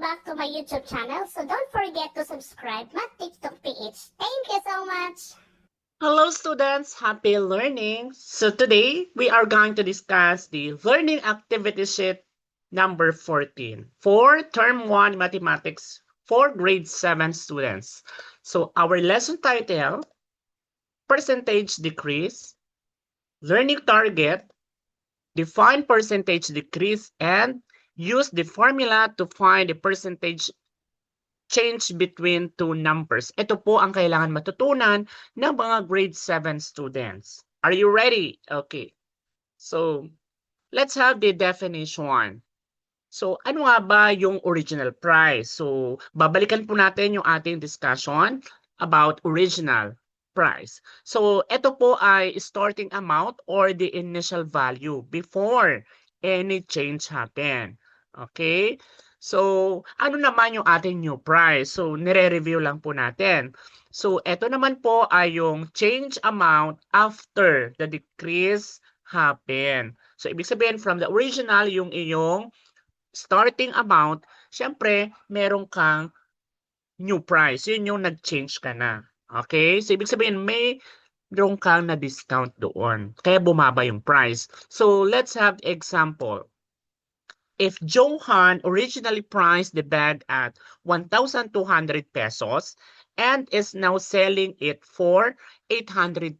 back to my YouTube channel. So don't forget to subscribe, Math TikTok PH. Thank you so much. Hello students, happy learning. So today we are going to discuss the learning activity sheet number 14 for term 1 mathematics for grade 7 students. So our lesson title, percentage decrease, learning target, define percentage decrease, and use the formula to find the percentage change between two numbers. Ito po ang kailangan matutunan ng mga grade 7 students. Are you ready? Okay. So, let's have the definition. So, ano nga ba yung original price? So, babalikan po natin yung ating discussion about original price. So, ito po ay starting amount or the initial value before any change happen. Okay? So, ano naman yung ating new price? So, nire-review lang po natin. So, ito naman po ay yung change amount after the decrease happen. So, ibig sabihin from the original, yung iyong starting amount, syempre, meron kang new price. Yun yung nag-change ka na. Okay? So, ibig sabihin, meron kang na-discount doon. Kaya bumaba yung price. So, let's have example. If Johan originally priced the bag at 1,200 pesos and is now selling it for 840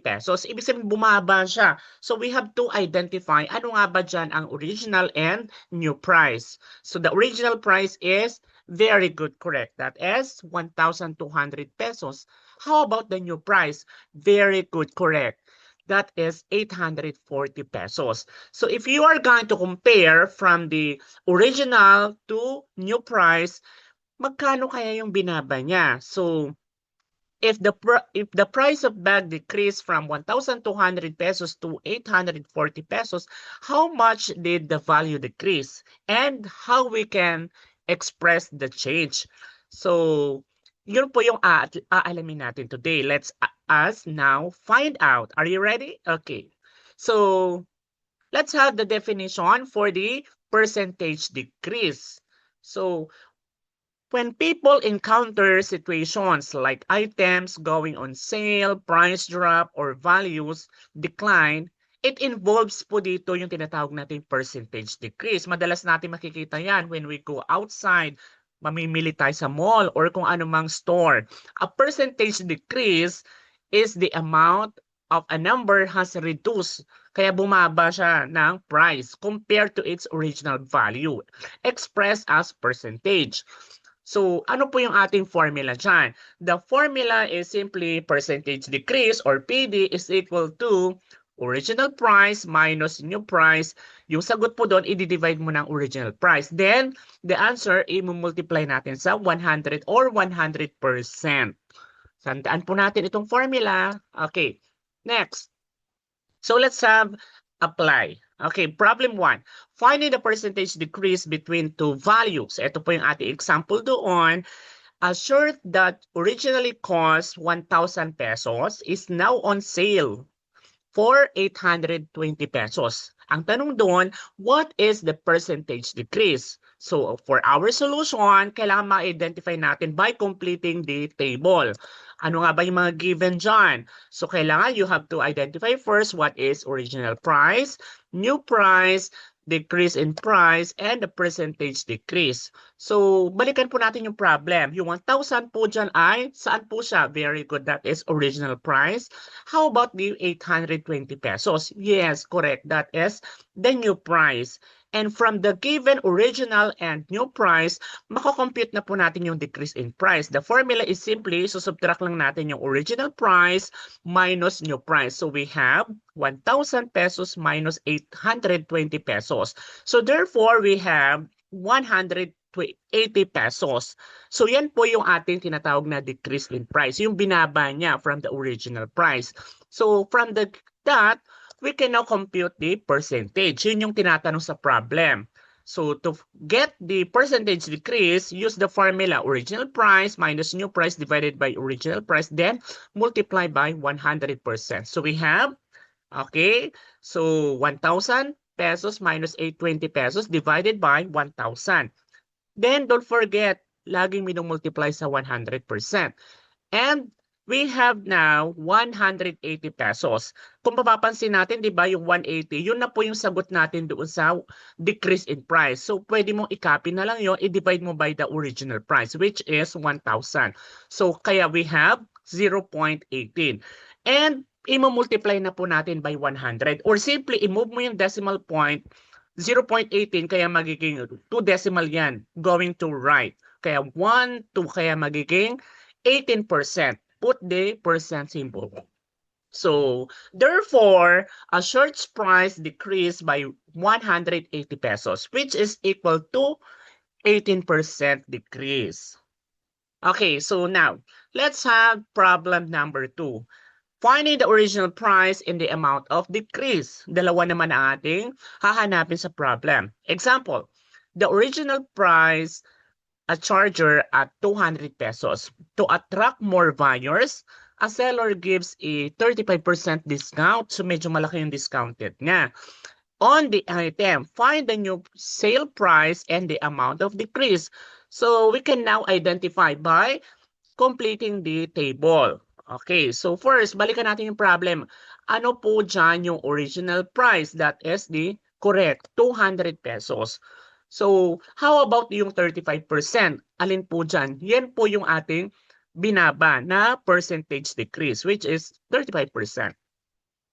pesos, ibig sabihin bumaba siya. So we have to identify ano nga ba dyan ang original and new price. So the original price is very good, correct. That is 1,200 pesos. How about the new price? Very good, correct. That is 840 pesos. So if you are going to compare from the original to new price, magkano kaya yung binaba niya? So if the price of bag decreased from 1,200 pesos to 840 pesos, how much did the value decrease? And how we can express the change? So yun po yung aalamin natin today. Let's us now find out. Are you ready? Okay. So let's have the definition for the percentage decrease. So when people encounter situations like items going on sale, price drop, or values decline, it involves po dito yung tinatawag nating percentage decrease. Madalas natin makikita yan when we go outside, mamimili tayo sa mall, or kung anumang store. A percentage decrease is the amount of a number has reduced. Kaya bumaba siya ng price compared to its original value, expressed as percentage. So, ano po yung ating formula dyan? The formula is simply percentage decrease or PD is equal to original price minus new price. Yung sagot po doon, i-divide mo ng original price. Then, the answer, i-multiply natin sa 100 or 100%. Tandaan po natin itong formula. Okay, next. So, let's have apply. Okay, problem 1. Finding the percentage decrease between two values. Ito po yung ating example doon. A shirt that originally cost 1,000 pesos is now on sale for 820 pesos. Ang tanong doon, what is the percentage decrease? So, for our solution, kailangan ma-identify natin by completing the table. Ano nga ba yung mga given dyan? So, kailangan you have to identify first what is original price, new price, decrease in price, and the percentage decrease. So, balikan po natin yung problem. Yung 1,000 po dyan ay, saan po siya? Very good. That is original price. How about the 820 pesos? Yes, correct. That is the new price. And from the given original and new price, makakompute na po natin yung decrease in price. The formula is simply, subtract lang natin yung original price minus new price. So we have 1,000 pesos minus 820 pesos. So therefore, we have 180 pesos. So yan po yung ating tinatawag na decrease in price. Yung binaba niya from the original price. So from that, we can now compute the percentage. Yun yung tinatanong sa problem. So to get the percentage decrease, use the formula original price minus new price divided by original price, then multiply by 100%. So we have, okay, so 1,000 pesos minus 820 pesos divided by 1,000. Then, don't forget, laging minumultiply sa 100%. And we have now 180 pesos. Kung mapapansin natin, di ba, yung 180, yun na po yung sagot natin doon sa decrease in price. So, pwede mong i-copy na lang yun, i-divide mo by the original price, which is 1,000. So, kaya we have 0.18. And, i-multiply na po natin by 100. Or simply, i-move mo yung decimal point, 0.18, kaya magiging 2 decimal yan, going to right. Kaya 1, 2, kaya magiging 18%. Put the percent symbol. So, therefore, a short's price decreased by 180 pesos, which is equal to 18% decrease. Okay, so now, let's have problem number 2. Finding the original price and the amount of decrease. Dalawa naman ang ating hahanapin sa problem. Example, the original price a charger at 200 pesos. To attract more buyers, a seller gives a 35% discount. So medyo malaki yung discounted niya. On the item, find the new sale price and the amount of decrease. So we can now identify by completing the table. Okay, so first, balikan natin yung problem. Ano po dyan yung original price? That is the correct, 200 pesos. So, how about yung 35%? Alin po dyan? Yan po yung ating binaba na percentage decrease, which is 35%.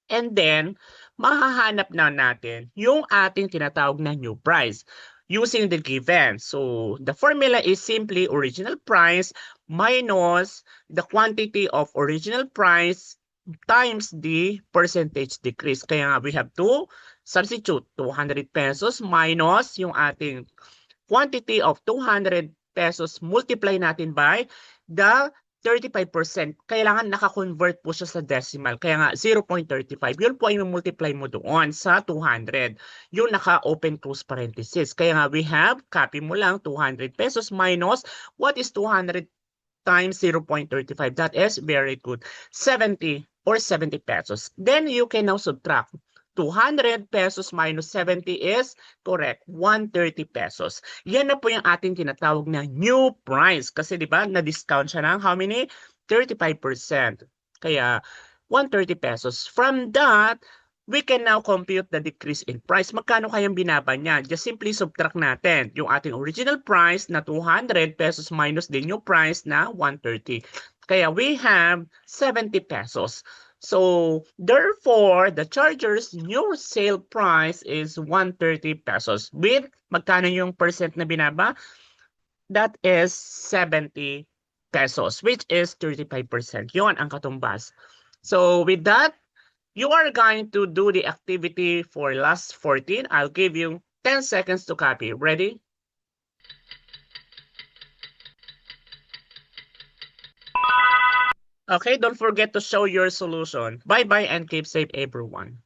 And then, mahahanap na natin yung ating tinatawag na new price using the given. So, the formula is simply original price minus the quantity of original price times the percentage decrease. Kaya nga, we have to substitute 200 pesos minus yung ating quantity of 200 pesos, multiply natin by the 35%. Kailangan naka-convert po siya sa decimal. Kaya nga 0.35. Yun po ay multiply mo doon sa 200. Yung naka-open close parenthesis. Kaya nga we have, copy mo lang 200 pesos minus what is 200 times 0.35. That is very good. 70 or 70 pesos. Then you can now subtract. 200 pesos minus 70 is correct, 130 pesos. Yan na po yung ating tinatawag na new price. Kasi di ba, na-discount siya ng how many? 35%. Kaya 130 pesos. From that, we can now compute the decrease in price. Magkano kayang binaba niya? Just simply subtract natin yung ating original price na 200 pesos minus the new price na 130. Kaya we have 70 pesos. So, therefore, the charger's new sale price is 130 pesos. With, magkano yung percent na binaba? That is 70 pesos, which is 35%. Yun ang katumbas. So, with that, you are going to do the activity for last 14. I'll give you 10 seconds to copy. Ready? Okay, don't forget to show your solution. Bye-bye and keep safe, everyone.